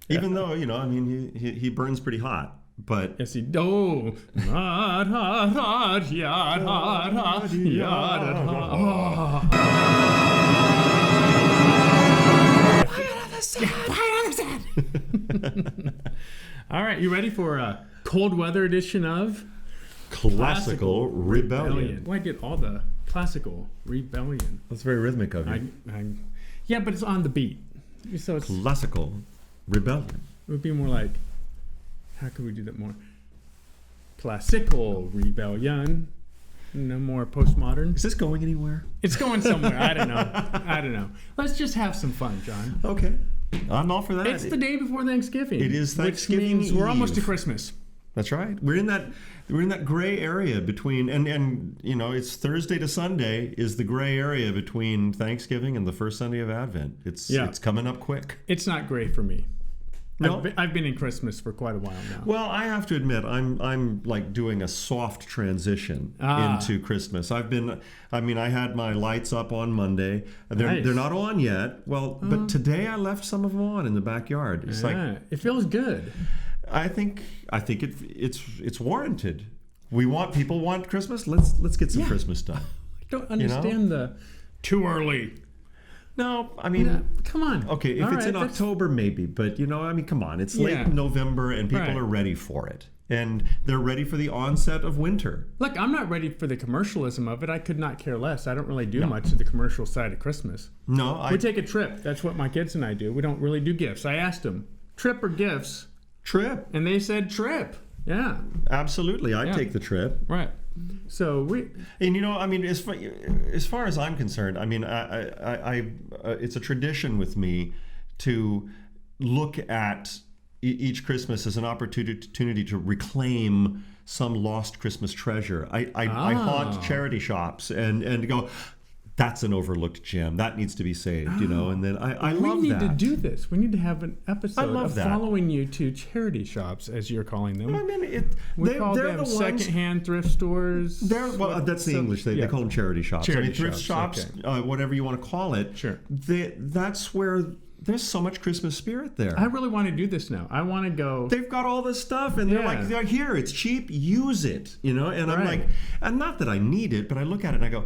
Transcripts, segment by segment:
Even though, I mean, he burns pretty hot. But yes, he do. Hot, hot, hot, yad, hot, hot, yad, hot. All right, you ready for a cold weather edition of Classical Rebellion? Well, I get all the classical rebellion. That's very rhythmic of you. Yeah, but it's on the beat. So it's, Classical Rebellion. it would be more like, how could we do that more? Classical rebellion. No more postmodern. Is this going anywhere? It's going somewhere. I don't know. Let's just have some fun, John. Okay. I'm all for that. It's the day before Thanksgiving. It is Thanksgiving which means we're almost Eve. to Christmas. That's right. We're in that gray area between and it's Thursday to Sunday is the gray area between Thanksgiving and the first Sunday of Advent. It's coming up quick. It's not great for me. No? I've been in Christmas for quite a while now. Well, I have to admit, I'm like doing a soft transition into Christmas. I had my lights up on Monday. They're not on yet. Well, but today I left some of them on in the backyard. It's like it feels good. I think it's warranted. People want Christmas. Let's get some Christmas done. I don't understand the too early. No, I mean, come on. Okay, if it's in October, maybe, but come on. It's late November, and people are ready for it, and they're ready for the onset of winter. Look, I'm not ready for the commercialism of it. I could not care less. I don't really do much of the commercial side of Christmas. No, we take a trip. That's what my kids and I do. We don't really do gifts. I asked them, trip or gifts? Trip, and they said trip. Yeah, absolutely. I take the trip. Right. So as far as I'm concerned, I mean, I it's a tradition with me to look at each Christmas as an opportunity to reclaim some lost Christmas treasure. I haunt charity shops and go, that's an overlooked gem that needs to be saved, and then I love that. We need to do this. We need to have an episode of that. Following you to charity shops, as you're calling them. I mean, we call them secondhand thrift stores. That's the English. They call them charity shops. Thrift shops, okay. Whatever you want to call it. Sure. That's where there's so much Christmas spirit there. I really want to do this now. I want to go. They've got all this stuff, and they're like, here, it's cheap, use it, And I'm like, and not that I need it, but I look at it and I go,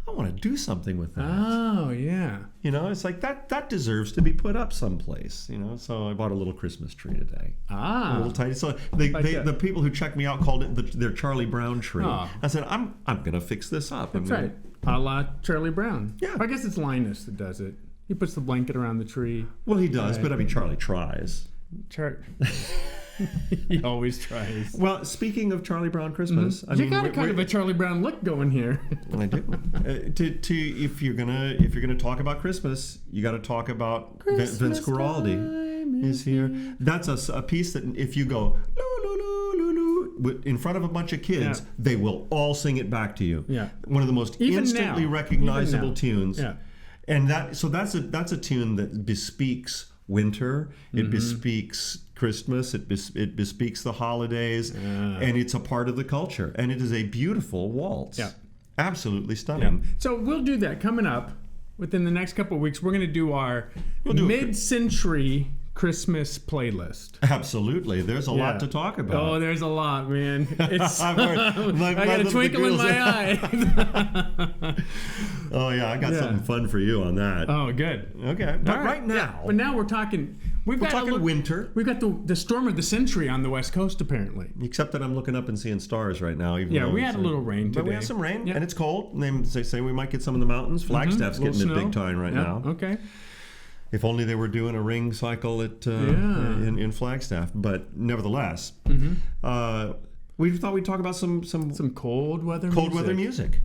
I want to do something with that. Oh, yeah. It's like that deserves to be put up someplace, So I bought a little Christmas tree today. A little tiny. So the people who checked me out called it their Charlie Brown tree. Oh. I said, I'm going to fix this up. That's right. A la Charlie Brown. Yeah. I guess it's Linus that does it. He puts the blanket around the tree. Well, he does, but I mean, Charlie tries. He always tries. Well, speaking of Charlie Brown Christmas, you got kind of a Charlie Brown look going here. I do. If you're gonna talk about Christmas, you got to talk about Vince Guaraldi is here. That's a piece that if you go in front of a bunch of kids, they will all sing it back to you. Yeah. One of the most instantly recognizable tunes. Yeah. And that's a tune that bespeaks winter. It bespeaks Christmas. It bespeaks the holidays, and it's a part of the culture. And it is a beautiful waltz. Yeah, absolutely stunning. Yeah. So we'll do that coming up within the next couple of weeks. We're going to do our mid-century Christmas playlist. Absolutely. There's a lot to talk about. Oh, there's a lot, man. I got a twinkle in my eye. Oh, yeah. I got something fun for you on that. Oh, good. Okay. But right now. Yeah. But now we're talking winter. We've got the storm of the century on the West Coast, apparently. Except that I'm looking up and seeing stars right now. We had a little rain today. But we had some rain, and it's cold. And they say we might get some in the mountains. Flagstaff's getting it big time right now. Okay. If only they were doing a ring cycle in Flagstaff. But nevertheless, we thought we'd talk about some cold weather music.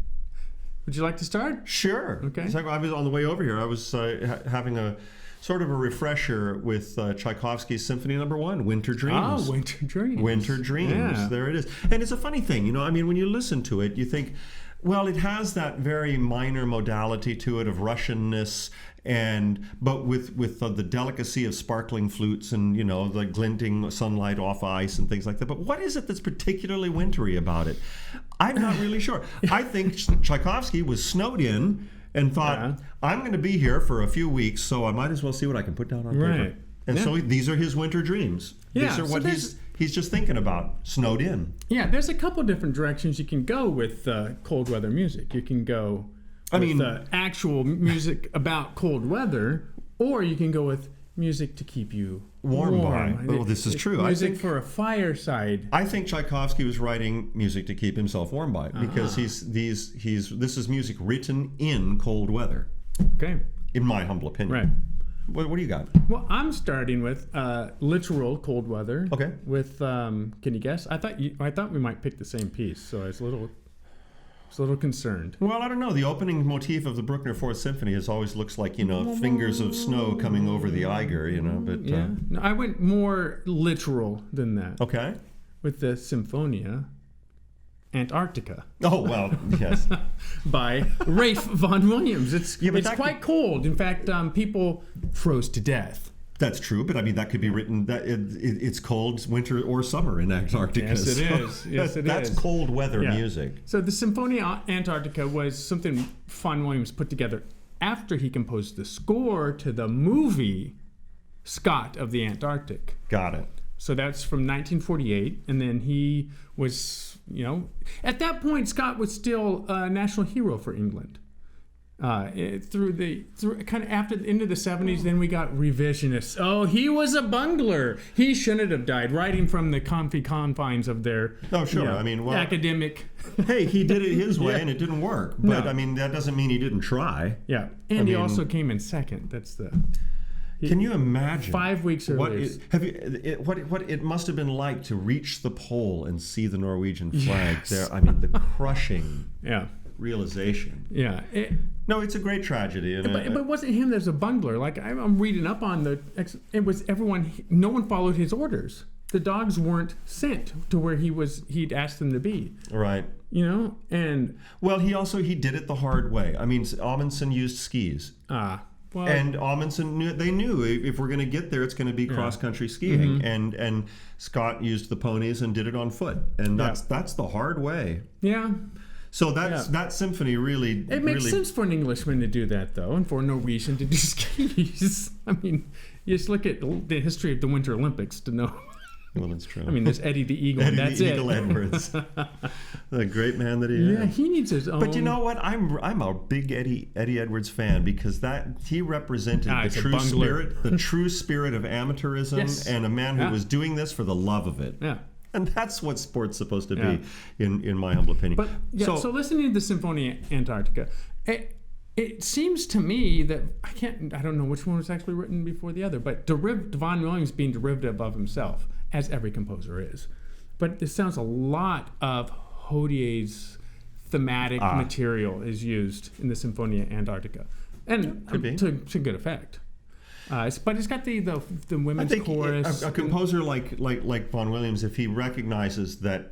Would you like to start? Sure. Okay. I was on the way over here. I was having a sort of a refresher with Tchaikovsky's Symphony No. 1, Winter Dreams. Oh, Winter Dreams. Winter Dreams. Yeah. There it is. And it's a funny thing, when you listen to it, you think, well, it has that very minor modality to it of Russianness, but with the delicacy of sparkling flutes and the glinting sunlight off ice and things like that. But what is it that's particularly wintry about it? I'm not really sure. I think Tchaikovsky was snowed in and thought, I'm going to be here for a few weeks, so I might as well see what I can put down on paper. And Yeah. so these are his winter dreams. Yeah, These are so what he's just thinking about, snowed in. Yeah, there's a couple different directions you can go with cold weather music. You can go with actual music about cold weather, or you can go with music to keep you Warm by. Oh, this is true. Music for a fireside. I think Tchaikovsky was writing music to keep himself warm by, because this is music written in cold weather, Okay, in my humble opinion. right. What do you got? Well, I'm starting with literal cold weather. Okay. With can you guess? I thought we might pick the same piece, so I was a little concerned. Well, I don't know. The opening motif of the Bruckner Fourth Symphony always looks like, fingers of snow coming over the Eiger, but... Yeah. No, I went more literal than that. Okay. With the Symphonia Antarctica Oh, well, yes. by Ralph Vaughan Williams. It's that quite cold. In fact, people froze to death. That's true, but I mean, that could be written, that it's cold winter or summer in Antarctica. Yes, it is. Yes, it That's is. cold weather Yeah. music. So the Symphonia Antarctica was something Vaughan Williams put together after he composed the score to the movie Scott of the Antarctic. Got it. So that's from 1948, and then he was, at that point, Scott was still a national hero for England. Through kind of after into the 70s, then we got revisionists. Oh, he was a bungler. He shouldn't have died. Writing from the comfy confines of their Oh, sure. I mean, well, academic. hey, he did it his way Yeah. and it didn't work. But No. I mean, that doesn't mean he didn't try. Yeah, and he mean- also came in second. That's the Can you imagine 5 weeks what earlier. what it must have been like to reach the pole and see the Norwegian flag there? I mean, the crushing Yeah, realization. yeah. No, it's a great tragedy. And But it wasn't him that's a bungler. Like I'm reading up on it was everyone. No one followed his orders. The dogs weren't sent to where he'd asked them to be. right. And Well, he did it the hard way. I mean, Amundsen used skis. well, And Amundsen knew if we're going to get there, it's going to be cross-country skiing. And Scott used the ponies and did it on foot. And that's the hard way. yeah. So that symphony really... It makes really, sense for an Englishman to do that, though, and for a Norwegian to do skis. I mean, you just look at the history of the Winter Olympics to know. Well, that's true. I mean, there's Eddie the Eagle, Eddie and that's the Eagle it. Edwards. The great man that he Yeah, is. he needs his own. But you know what? I'm a big Eddie Edwards fan, because he represented the he's a true bungler. spirit of amateurism, Yes. and a man who Yeah. was doing this for the love of it. Yeah. And that's what sport's supposed to Yeah. be, in my humble opinion. But so listening to the Symphonia Antarctica, it seems to me that I don't know which one was actually written before the other, but Vaughan Williams being derivative of himself, as every composer is. But it sounds a lot of Hodier's thematic material is used in the Symphonia Antarctica, and Could be. to good effect. But it's got the I women's think chorus. a composer like Vaughan Williams, if he recognizes that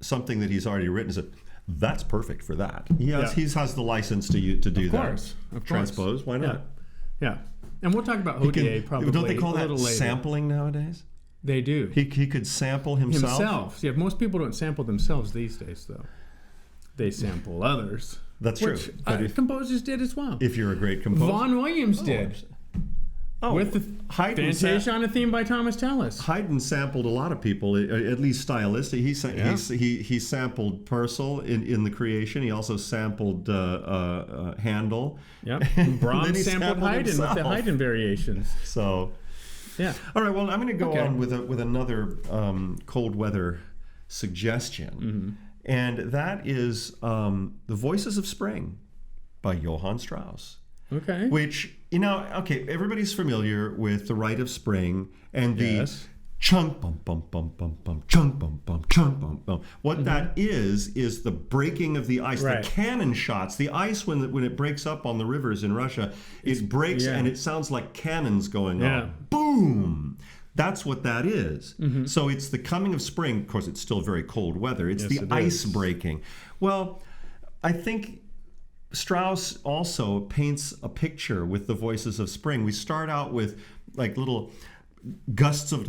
something that he's already written is that's perfect for that. He has the license to do Of that. course. Transpose. Why not? Yeah. And we'll talk about Hodier probably Don't they call a that little later. sampling nowadays? They do. He could sample himself. Yeah, most people don't sample themselves these days, though. They sample others. That's true. Which But composers did as well. if you're a great composer, Vaughan Williams did. With the Fantasia on a Theme by Thomas Tallis. Haydn sampled a lot of people, at least stylistic. He sampled Purcell in the creation. He also sampled Handel. Yep. Then he Brahms sampled Haydn with himself. the Haydn variations. So, Yeah. all right. Well, I'm going to go Okay. on with another cold weather suggestion, and that is The Voices of Spring by Johann Strauss. Okay. Which, everybody's familiar with The Rite of Spring and the Yes. chunk bum bum bum bum bum chunk bum bum chunk bum bum. What that is the breaking of the ice, Right. the cannon shots. The ice when it breaks up on the rivers in Russia, it breaks and it sounds like cannons going off. Boom. That's what that is. So it's the coming of spring. Of course, it's still very cold weather. It's the ice breaking. Well, I think Strauss also paints a picture with the voices of spring. We start out with like little gusts of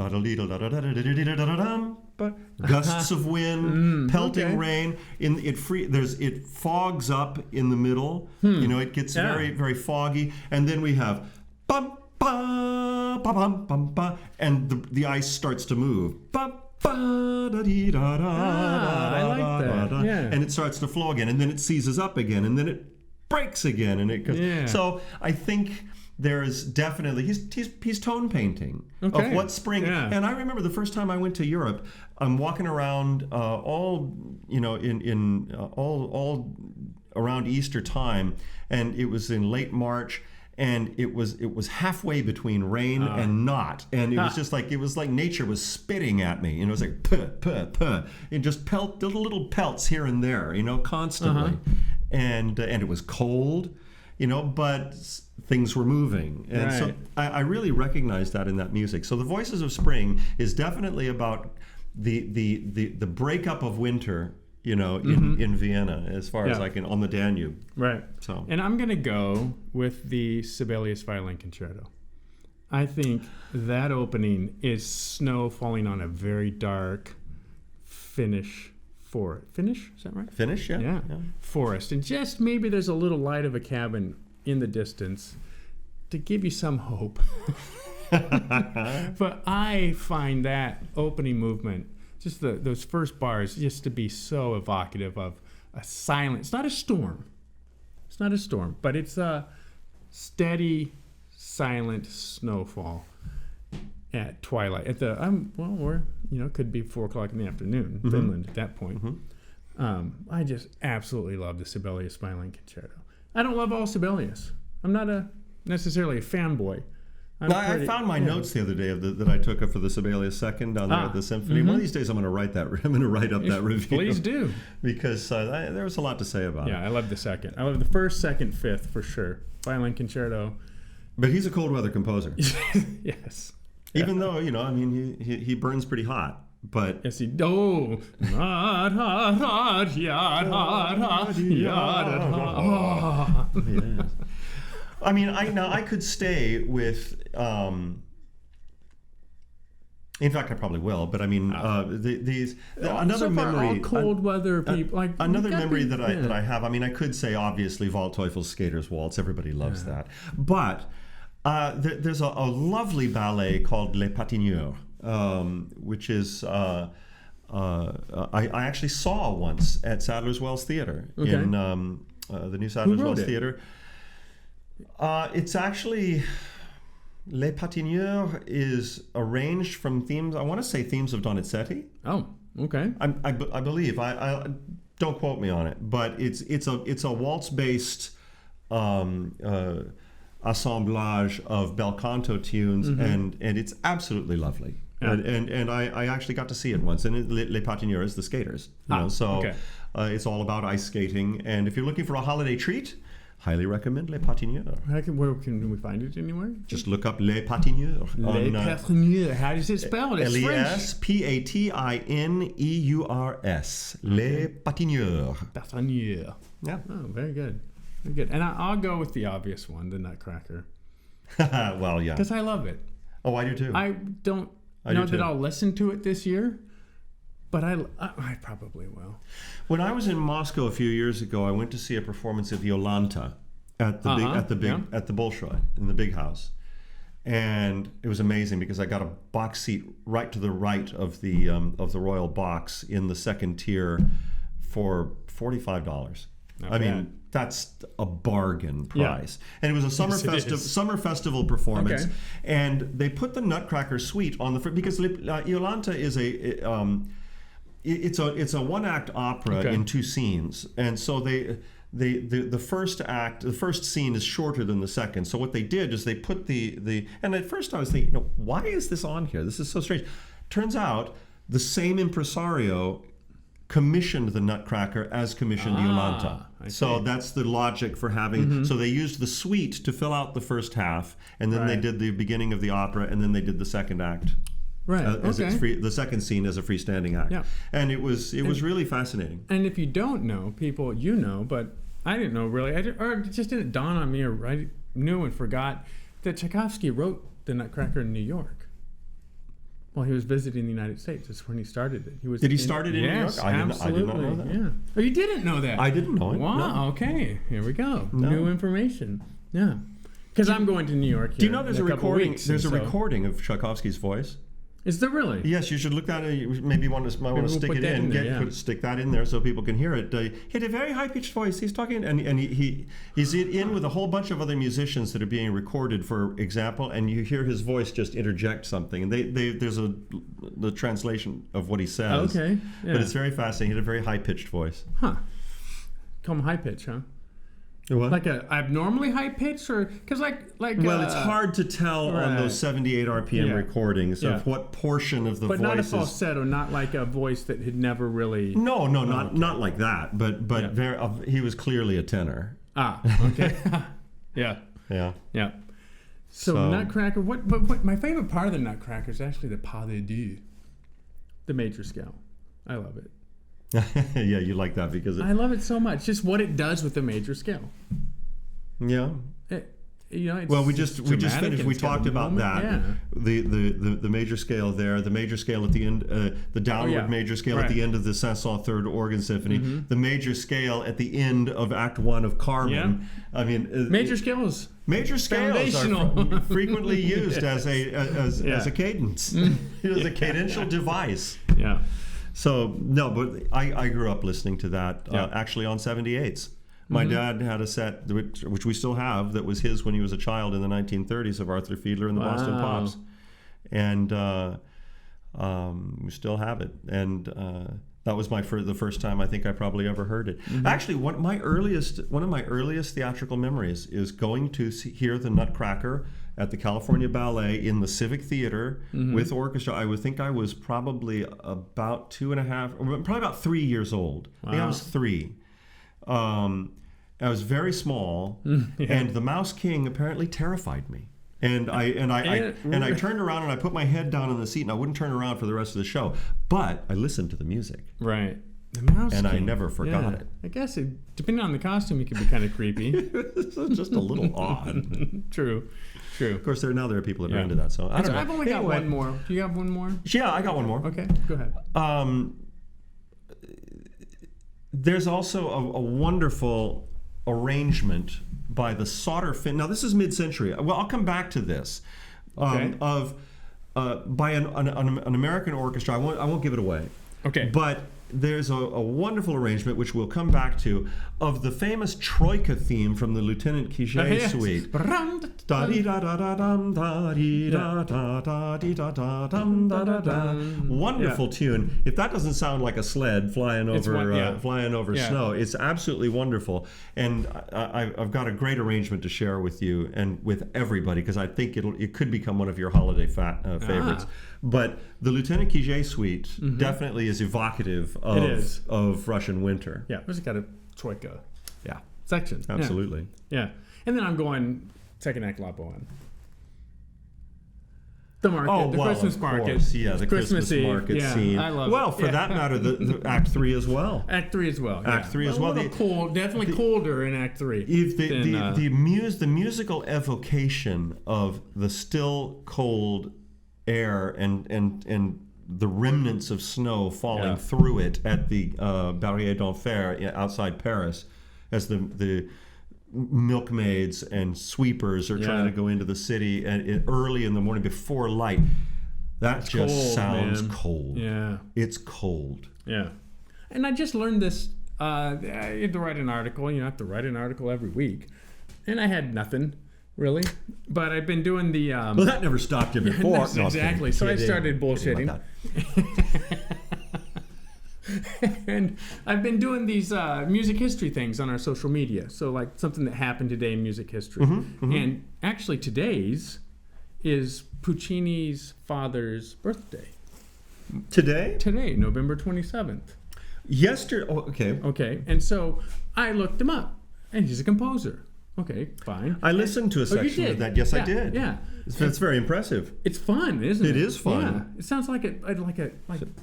gusts of wind, pelting rain. It fogs up in the middle. It gets very very foggy, and then we have bum ba ba bum bum ba, and the ice starts to move. Ba, ba, da, dee, da, da, I da, like da, that. da, Yeah. and it starts to flow again, and then it seizes up again, and then it breaks again, and it goes. Yeah. So I think there is definitely he's tone painting of Okay. what spring. Yeah. And I remember the first time I went to Europe, I'm walking around all around Easter time, and it was in late March. And it was halfway between rain and not, and it was just like nature was spitting at me, and it was like puh puh puh, and just little pelts here and there, constantly, and it was cold, but things were moving, and so Right. I really recognized that in that music. So the Voices of Spring is definitely about the breakup of winter, in Vienna, as far as Yeah. I can, on the Danube. Right. So. And I'm going to go with the Sibelius Violin Concerto. I think that opening is snow falling on a very dark Finnish forest. Finnish? Is that right? Finish, yeah. Yeah. Forest. And just maybe there's a little light of a cabin in the distance to give you some hope. But I find that opening movement, just those first bars, just to be so evocative of a silent. It's not a storm. It's not a storm, but it's a steady, silent snowfall at twilight. At the it could be 4:00 in the afternoon, in Finland at that point. I just absolutely love the Sibelius Violin Concerto. I don't love all Sibelius. I'm not necessarily a fanboy. I found my notes the other day that I took for the Sibelius Second down there at the symphony. One of these days, I'm going to write that. I'm going to write up that review. Please do, because there was a lot to say about it. Yeah, I love the second. I love the first, second, fifth for sure. Violin Concerto. But he's a cold weather composer. Yes. Even though he burns pretty hot. But yes, he hot, hot, hot, yad, hot, hot, yad, hot. Yes. I mean, I could stay with. In fact, I probably will. But I mean, another so far, memory. all cold weather people. Like Another memory that I have. I mean, I could say obviously Waldteufel's Skater's Waltz. Everybody loves that. But there's a lovely ballet called Les Patineurs, which is. I actually saw once at Sadler's Wells Theater in the new Sadler's Wells Theater. It's actually Les Patineurs is arranged from themes. I want to say themes of Donizetti. Oh, okay. I believe. I don't quote me on it, but it's a waltz based assemblage of bel canto tunes, and it's absolutely lovely. Yeah. And I actually got to see it once, and Les Patineurs, the skaters. It's all about ice skating. And if you're looking for a holiday treat, highly recommend Les Patineurs. Where can we find it anywhere? Just look up Les Patineurs. Les Patineurs. How does it spell? It's LES PATINEURS. Les Patineurs. Patineurs. Yeah. Oh, very good. Very good. And I'll go with the obvious one, the Nutcracker. Well, yeah. Because I love it. Oh, I do too. I don't know that I'll listen to it this year, but I probably will. When I was in Moscow a few years ago, I went to see a performance of Yolanta at the at the Bolshoi in the big house, and it was amazing because I got a box seat right to the right of the royal box in the second tier for $45. I mean, that's a bargain price. Yeah. And it was a summer festival performance, and they put the Nutcracker suite on the front because Yolanta is it's a one-act opera in two scenes, and so the first scene is shorter than the second. So what they did is they put and at first I was thinking, why is this on here? This is so strange. Turns out the same impresario commissioned the Nutcracker as commissioned Yolanta. So that's the logic for having. So they used the suite to fill out the first half, and then they did the beginning of the opera, and then they did the second act. Right. The second scene as a freestanding act. Yeah. And it was really fascinating. And if you don't know, people, but I didn't know really, or it just didn't dawn on me, or I knew and forgot that Tchaikovsky wrote the Nutcracker in New York. Well, he was visiting the United States. That's when he started it. Did he start it in New York? I did not know that. Yeah. Oh, you didn't know that? I didn't know it. Wow. No. Okay. Here we go. No. New information. Yeah. Because I'm going to New York here. Do you know there's in a couple recording? weeks, There's a and so- recording of Tchaikovsky's voice. Is there really? Yes, you should look that. Maybe might want to we'll stick put it that in. in there, Stick that in there so people can hear it. He had a very high pitched voice. He's talking, and he's in with a whole bunch of other musicians that are being recorded, for example, and you hear his voice just interject something, and there's the translation of what he says. Okay. Yeah. But it's very fascinating. He had a very high pitched voice. Huh. Call him high pitch, huh? What? Like a abnormally high pitch, or because well, it's hard to tell on right. those 78 RPM Yeah. recordings Yeah. of what portion of the but voice not a is. falsetto, not like a voice that had never really. No, not like that. But Yeah. very, he was clearly a tenor. Ah, okay. Yeah, Yeah. yeah. So Nutcracker. What? My favorite part of the Nutcracker is actually the pas de deux, the major scale. I love it. Yeah, you like that because I love it so much. Just what it does with the major scale. yeah. It's Well, we just dramatic finished. and We it's got talked a about moment. that. Yeah. The major scale there, the major scale at the end, the downward yeah. major scale Right. at the end of the Saint-Saëns Third Organ Symphony, the major scale at the end of Act 1 of Carmen. Yeah. I mean, Major scales. major scales Foundational. are frequently used as a cadence, as a cadential device. Yeah. So no, but I grew up listening to that Yeah. actually on 78s. My dad had a set which we still have that was his when he was a child in the 1930s of Arthur Fiedler and the Boston Wow. Pops, and we still have it. And that was the first time I think I probably ever heard it. Actually, one of my earliest theatrical memories is going to hear the Nutcracker at the California Ballet in the Civic Theater with orchestra. I would think I was probably about 2.5, or probably about 3 years old. I think I Wow. was 3. I was very small, and the Mouse King apparently terrified me. And I turned around and I put my head down in the seat, and I wouldn't turn around for the rest of the show. But I listened to the music. Right. The Mouse And I King. never forgot it. I guess depending on the costume, it could be kind of creepy. It's just a little odd. True. Of course, there are people that are Yeah. into that. So I don't know. I've only got Anyway, one more. Do you have one more? Yeah, I got one more. Okay, go ahead. There's also a wonderful arrangement by the Sauter Fin. Now, this is mid-century. Well, I'll come back to this. Okay. By an American orchestra. I won't give it away. Okay. But there's a wonderful arrangement, which we'll come back to, of the famous Troika theme from the Lieutenant Quiget Yes. suite. Yeah. Wonderful tune. If that doesn't sound like a sled flying over Yeah. snow, it's absolutely wonderful. And I've got a great arrangement to share with you and with everybody because I think it could become one of your holiday favorites. But the Lieutenant Quiget suite definitely is evocative of Russian winter. Yeah, it's got a troika Yeah, section. absolutely. Yeah. And then I'm going second act Lapoan. The market, the Christmas of market. course. Yeah, the Christmas Eve. market Yeah, scene. I love well, it. for Yeah. that matter, the Act 3 as well. Act 3 as well. Act 3 as well. A little cold, definitely colder in Act 3. If than, the musical evocation of the still cold air and the remnants of snow falling through it at the Barrière d'Enfer outside Paris, as the milkmaids and sweepers are trying to go into the city and early in the morning before light. That just cold, sounds man. cold. Yeah. It's cold. Yeah. And I just learned this. I had to write an article. You have to write an article every week. And I had nothing, really. But I've been doing the... Well, that never stopped you before. Yes, exactly. So I started bullshitting. And I've been doing these music history things on our social media. So like something that happened today in music history. And actually today's is Puccini's father's birthday. Today? Today, November 27th. Yesterday. Oh, okay. Okay, and so I looked him up, and he's a composer. Okay, fine. I listened to a you section did? of that. Yes, I Yeah, did. Yeah. It's very impressive. It's fun, isn't it? It is fun. Yeah. It sounds like a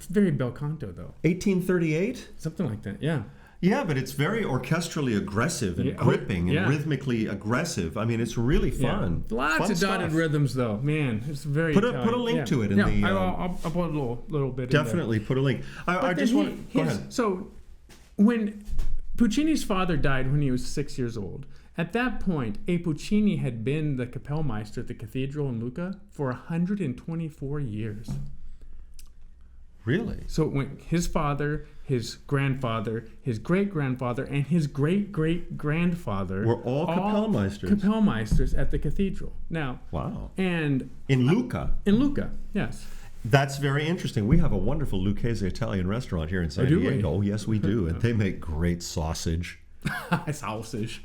very bel canto though. 1838? Something like that. Yeah. Yeah, but it's very orchestrally aggressive and Yeah. gripping and Yeah. rhythmically aggressive. I mean, it's really fun. Yeah. Lots Fun of dotted stuff. rhythms though. Man, it's very. Put a link to it in the, I'll put a little bit. Definitely put a link. I But just then want. Go ahead. So when Puccini's father died when he was 6 years old, At that point, A. Puccini had been the Kapellmeister at the cathedral in Lucca for 124 years. Really? So it went his father, his grandfather, his great-grandfather, and his great-great-grandfather Were all Kapellmeisters. Kapellmeisters at the cathedral. Now, Wow. and In Lucca. in Lucca, yes. That's very interesting. We have a wonderful Lucchese Italian restaurant here in San do we? Diego. Oh, yes, we do. And they make great sausage. Sausage.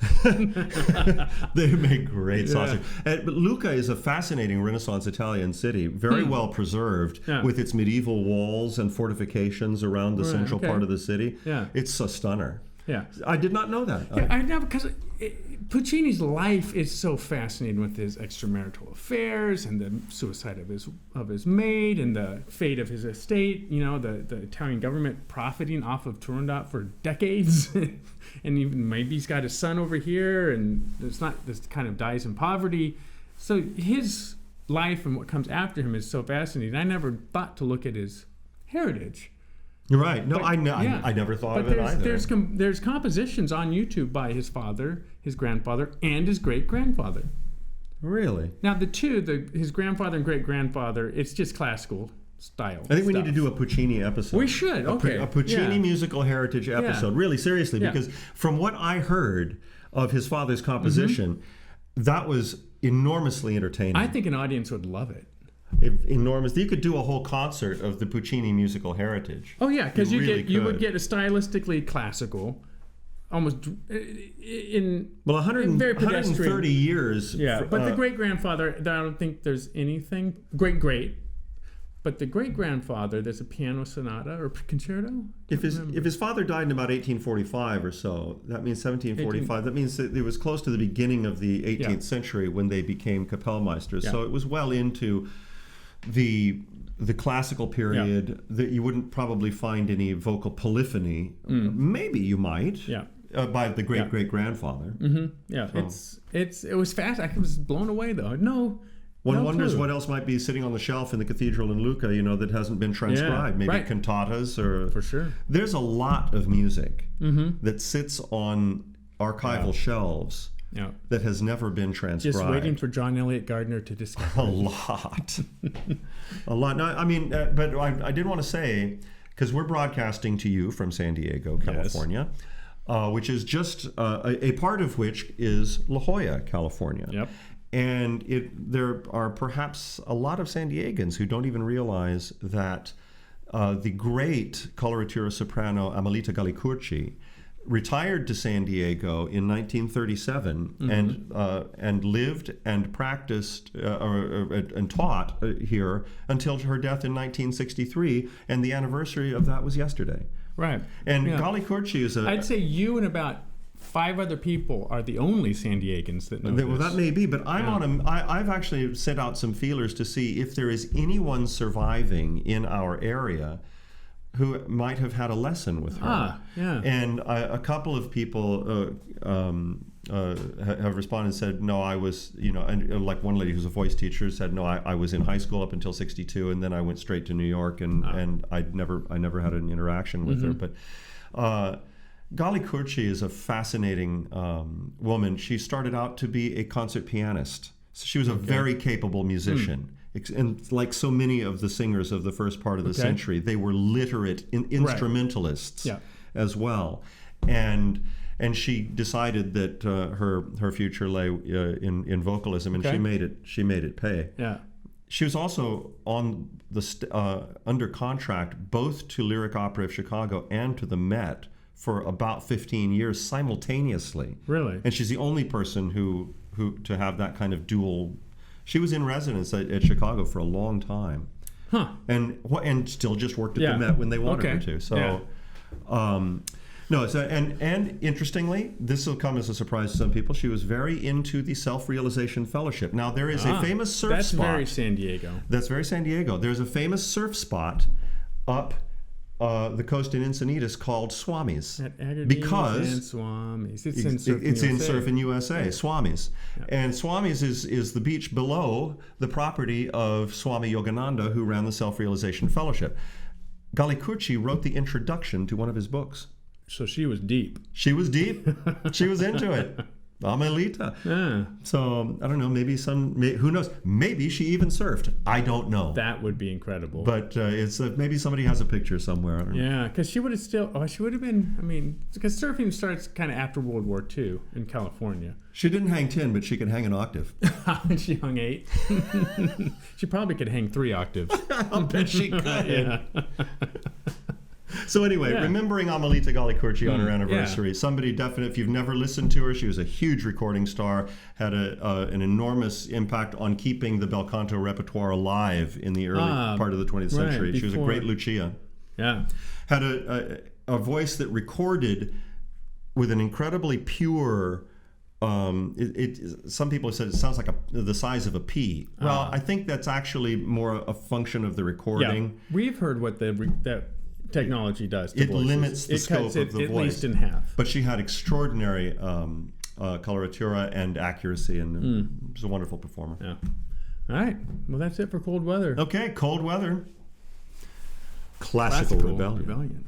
They make great Yeah. sausage. But Lucca is a fascinating Renaissance Italian city, very well preserved, Yeah. with its medieval walls and fortifications around the Right, central okay. part of the city. Yeah. It's a stunner. Yeah. I did not know that. I know, because Puccini's life is so fascinating, with his extramarital affairs and the suicide of his maid and the fate of his estate. You know, the Italian government profiting off of Turandot for decades, and even maybe he's got his son over here, and this kind of dies in poverty. So his life and what comes after him is so fascinating. I never thought to look at his heritage. You're right. No, But, I yeah. never thought But of it either. there's compositions on YouTube by his father, his grandfather, and his great-grandfather. Really? Now his grandfather and great-grandfather, it's just classical style. I think we need stuff. to do a Puccini episode. We should, okay. A Puccini Yeah. musical heritage episode. Really, seriously, Yeah. because from what I heard of his father's composition, that was enormously entertaining. I think an audience would love it. Enormous. You could do a whole concert of the Puccini musical heritage. Oh yeah, because You really you would could. get a stylistically classical, almost in Well, 100, very pedestrian. 130 years. Yeah, for- but the great-grandfather, I don't think there's anything great. But the great-grandfather, there's a piano sonata or concerto. if his father died in about 1845 or so, that means 1745. That means that it was close to the beginning of the 18th century when they became Kapellmeisters. Yeah. So it was well into the classical period. That you wouldn't probably find any vocal polyphony. Maybe you might. Yeah. By the great-great-grandfather. Yeah, So- it was fast. I was blown away though. One No wonders clue. what else might be sitting on the shelf in the cathedral in Lucca, that hasn't been transcribed. Maybe right. cantatas or... For sure. There's a lot of music that sits on archival shelves Yeah. that has never been transcribed. Just waiting for John Elliott Gardner to discover. A lot. A lot. No, I mean, but I did want to say, because we're broadcasting to you from San Diego, California, which is just a part of which is La Jolla, California. Yep. And there are perhaps a lot of San Diegans who don't even realize that the great coloratura soprano Amelita Galli-Curci retired to San Diego in 1937 and lived and practiced and taught here until her death in 1963, and the anniversary of that was yesterday. Right. And Yeah. Galli-Curci is I'd say you and about 5 other people are the only San Diegans that know Well, this. that may be, but I've actually sent out some feelers to see if there is anyone surviving in our area who might have had a lesson with her. Yeah. And a couple of people have responded and said, no, I was, and like one lady who's a voice teacher said, no, I was in high school up until 1962, and then I went straight to New York, and I never had an interaction with her. But Galli-Curci is a fascinating woman. She started out to be a concert pianist. So she was a very capable musician. And like so many of the singers of the first part of the century, they were literate instrumentalists as well. And she decided that her future lay in vocalism, and she made it pay. Yeah. She was also on under contract both to Lyric Opera of Chicago and to the Met for about 15 years simultaneously. Really? And she's the only person who to have that kind of dual. She was in residence at Chicago for a long time. Huh. And still just worked at the Met when they wanted her to. So no, so and interestingly, this will come as a surprise to some people. She was very into the Self-Realization Fellowship. Now there is a famous surf That's spot. very San Diego. That's very San Diego. There's a famous surf spot up the coast in Encinitas called Swami's. At Agadir's Because and Swami's. It's in Surfing USA. USA, Swami's. And Swami's is the beach below the property of Swami Yogananda, who ran the Self-Realization Fellowship. Galli-Curci wrote the introduction to one of his books. So she was deep. She was deep. She was into it. Amelita. Yeah, So I don't know. Maybe who knows? Maybe she even surfed. I don't know. that would be incredible. But it's maybe somebody has a picture somewhere. I don't know. Yeah, because she would have still. Oh, she would have been. I mean, because surfing starts kind of after World War II in California. She didn't hang 10, but she could hang an octave. She hung 8. She probably could hang 3 octaves. I'll bet she could. Yeah. So anyway, Yeah. remembering Amelita Galli-Curci on her anniversary. Somebody definite. If you've never listened to her, she was a huge recording star. Had an enormous impact on keeping the bel canto repertoire alive in the early part of the 20th century. She was a great Lucia. Yeah. Had a voice that recorded with an incredibly pure. Some people have said it sounds like the size of a pea. Well, I think that's actually more a function of the recording. Yeah. We've heard what that technology does to It voices. limits the scope cuts of the at voice. least in half. But she had extraordinary coloratura and accuracy, and was a wonderful performer. Yeah. All right. Well, that's it for cold weather. Okay, cold weather. Classical rebellion.